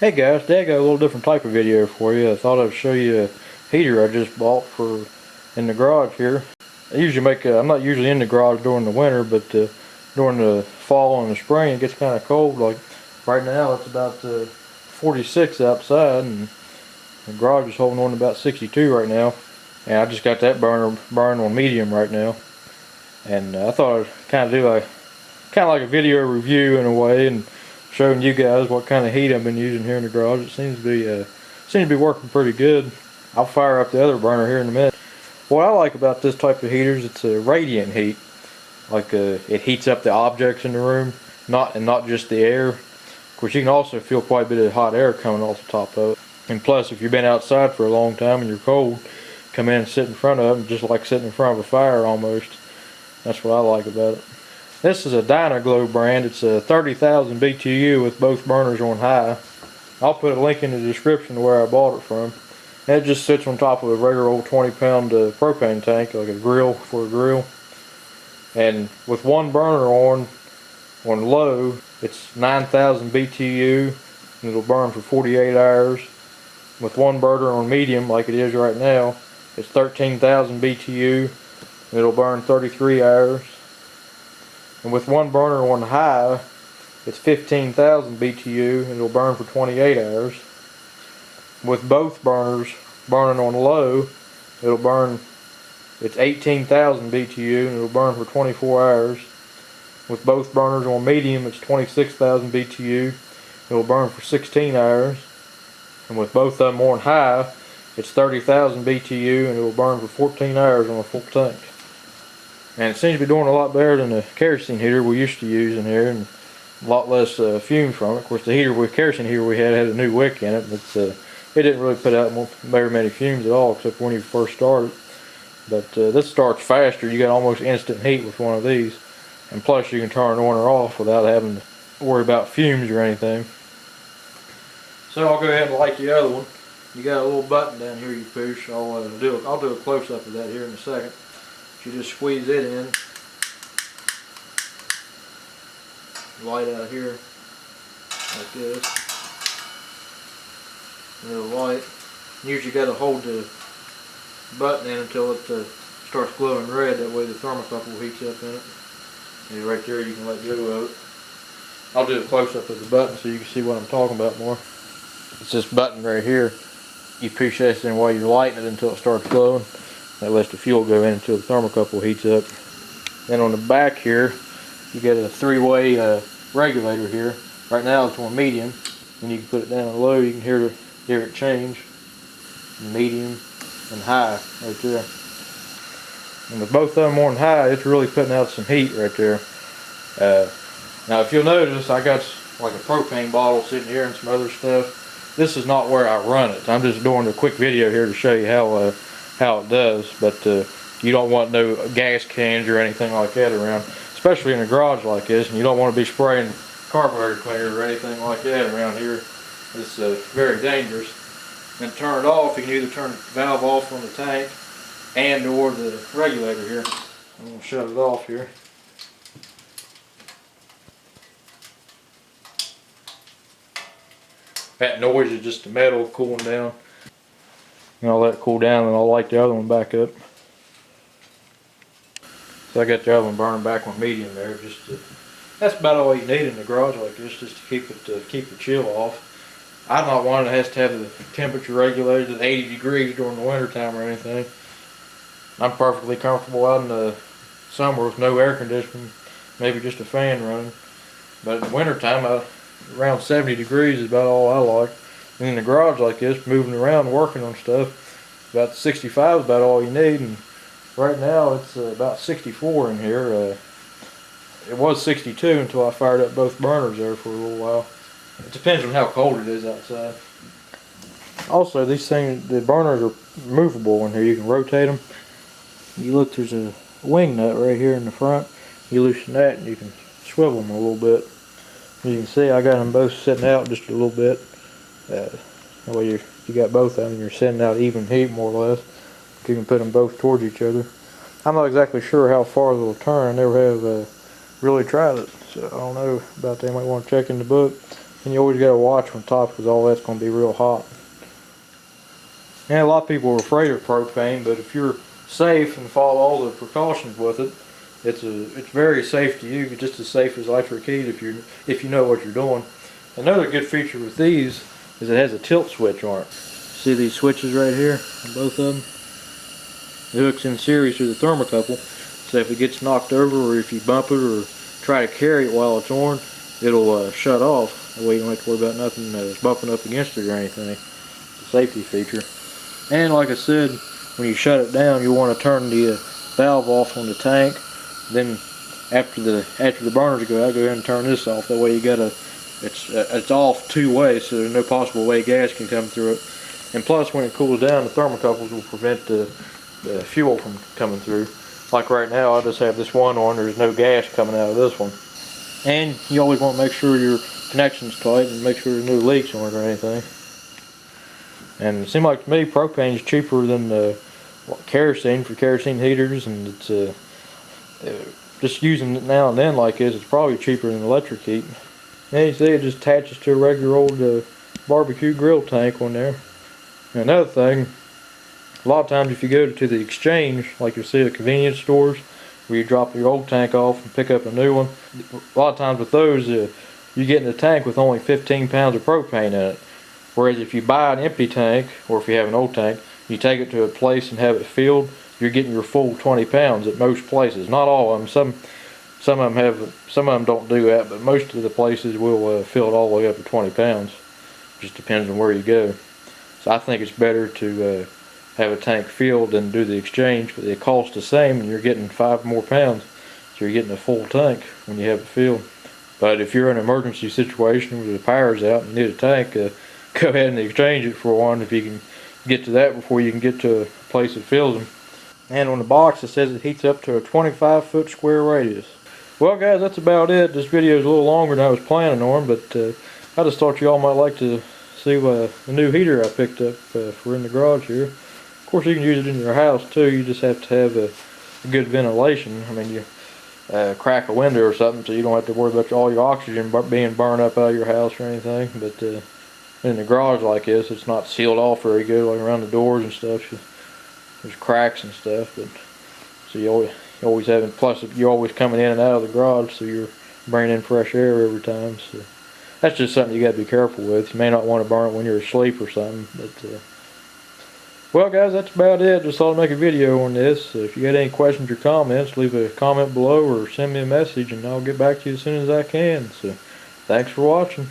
Hey guys, today I got a little different type of video for you. I thought I'd show you a heater I just bought for in the garage here. I'm not usually in the garage during the winter, but during the fall and the spring it gets kind of cold. Like right now it's about 46 outside and the garage is holding on to about 62 right now. And I just got that burner on medium right now. And I thought I'd kind of like a video review in a way, and showing you guys what kind of heat I've been using here in the garage. It seems to be working pretty good. I'll fire up the other burner here in a minute. What I like about this type of heaters, it's a radiant heat. Like it heats up the objects in the room, not just the air. Of course, you can also feel quite a bit of hot air coming off the top of it. And plus, if you've been outside for a long time and you're cold, come in and sit in front of it, just like sitting in front of a fire almost. That's what I like about it. This is a Dynaglow brand. It's a 30,000 BTU with both burners on high. I'll put a link in the description to where I bought it from. And it just sits on top of a regular old 20-pound propane tank, like a grill for a grill. And with one burner on low, it's 9,000 BTU, and it'll burn for 48 hours. With one burner on medium, like it is right now, it's 13,000 BTU, and it'll burn 33 hours. And with one burner on high, it's 15,000 BTU and it'll burn for 28 hours. With both burners burning on low, it's 18,000 BTU and it'll burn for 24 hours. With both burners on medium, it's 26,000 BTU, it'll burn for 16 hours. And with both of them on high, it's 30,000 BTU and it'll burn for 14 hours on a full tank. And it seems to be doing a lot better than the kerosene heater we used to use in here, and a lot less fumes from it. Of course, the kerosene heater we had a new wick in it, but it didn't really put out very many fumes at all, except when you first started. But this starts faster. You got almost instant heat with one of these, and plus you can turn it on or off without having to worry about fumes or anything. So I'll go ahead and light the other one. You got a little button down here you push. I'll do a close-up of that here in a second. You just squeeze it in, light out here like this, and it'll light. Usually got to hold the button in until it starts glowing red, that way the thermocouple heats up in it. And right there you can let go of it. I'll do a close-up of the button so you can see what I'm talking about more. It's this button right here. You push this in while you're lighting it until it starts glowing. That lets the fuel go in until the thermocouple heats up. Then on the back here, you get a three-way regulator here. Right now it's on medium, and you can put it down on low. You can hear it change, medium and high right there. And with both of them on high, it's really putting out some heat right there. Now, if you'll notice, I got like a propane bottle sitting here and some other stuff. This is not where I run it. I'm just doing a quick video here to show you how it does, but you don't want no gas cans or anything like that around, especially in a garage like this, and you don't want to be spraying carburetor cleaner or anything like that around here. It's very dangerous. And to turn it off, you can either turn the valve off on the tank and or the regulator here. I'm going to shut it off here. That noise is just the metal cooling down. And I'll let it cool down and I'll light the other one back up. So I got the other one burning back on medium there. That's about all you need in the garage like this, just to keep the chill off. I'm not one that has to have the temperature regulated at 80 degrees during the winter time or anything. I'm perfectly comfortable out in the summer with no air conditioning, maybe just a fan running. But in the winter time, around 70 degrees is about all I like. And in the garage like this, moving around, working on stuff, about 65 is about all you need. And right now it's about 64 in here. It was 62 until I fired up both burners there for a little while. It depends on how cold it is outside. Also, the burners are movable in here. You can rotate them. You look, there's a wing nut right here in the front. You loosen that and you can swivel them a little bit. You can see I got them both sitting out just a little bit. That way you got both of them, you're sending out even heat more or less. You can put them both towards each other. I'm not exactly sure how far they'll turn. I never have really tried it, so I don't know about that. You might want to check in the book. And you always gotta watch on top because all that's gonna be real hot. And a lot of people are afraid of propane, but if you're safe and follow all the precautions with it, it's very safe to use, just as safe as electric heat if you know what you're doing. Another good feature with these is it has a tilt switch on it. See these switches right here on both of them? It hooks in series to the thermocouple, so if it gets knocked over or if you bump it or try to carry it while it's on, it'll shut off. That way you don't have to worry about nothing bumping up against it or anything. It's a safety feature. And like I said, when you shut it down, you want to turn the valve off on the tank. Then after the burners go out, go ahead and turn this off. That way you got it's off two ways, so there's no possible way gas can come through it. And plus, when it cools down, the thermocouples will prevent the fuel from coming through. Like right now, I just have this one on. There's no gas coming out of this one. And you always want to make sure your connection's tight and make sure there's no leaks on it or anything. And it seems like to me propane is cheaper than kerosene for kerosene heaters, and it's just using it now and then like this, it's probably cheaper than electric heat. And you see it just attaches to a regular old barbecue grill tank on there. And another thing, a lot of times if you go to the exchange, like you see at convenience stores, where you drop your old tank off and pick up a new one, a lot of times with those, you get in the tank with only 15 pounds of propane in it. Whereas if you buy an empty tank, or if you have an old tank, you take it to a place and have it filled, you're getting your full 20 pounds at most places. Not all of them. Some of them don't do that, but most of the places will fill it all the way up to 20 pounds. Just depends on where you go. So I think it's better to have a tank filled than do the exchange, but it costs the same and you're getting 5 more pounds. So you're getting a full tank when you have it filled. But if you're in an emergency situation where the power's out and you need a tank, go ahead and exchange it for one if you can get to that before you can get to a place that fills them. And on the box it says it heats up to a 25-foot square radius. Well guys, that's about it. This video is a little longer than I was planning on, but I just thought you all might like to see the new heater I picked up for in the garage here. Of course you can use it in your house too, you just have to have a good ventilation. I mean, you crack a window or something so you don't have to worry about all your oxygen being burned up out of your house or anything. But in the garage like this, it's not sealed off very good, like around the doors and stuff. There's cracks and stuff, but so you always having, plus you're always coming in and out of the garage, so you're bringing in fresh air every time. So that's just something you got to be careful with. You may not want to burn it when you're asleep or something. But well guys, that's about it. Just thought I'd make a video on this. If you got any questions or comments, leave a comment below or send me a message and I'll get back to you as soon as I can. So thanks for watching.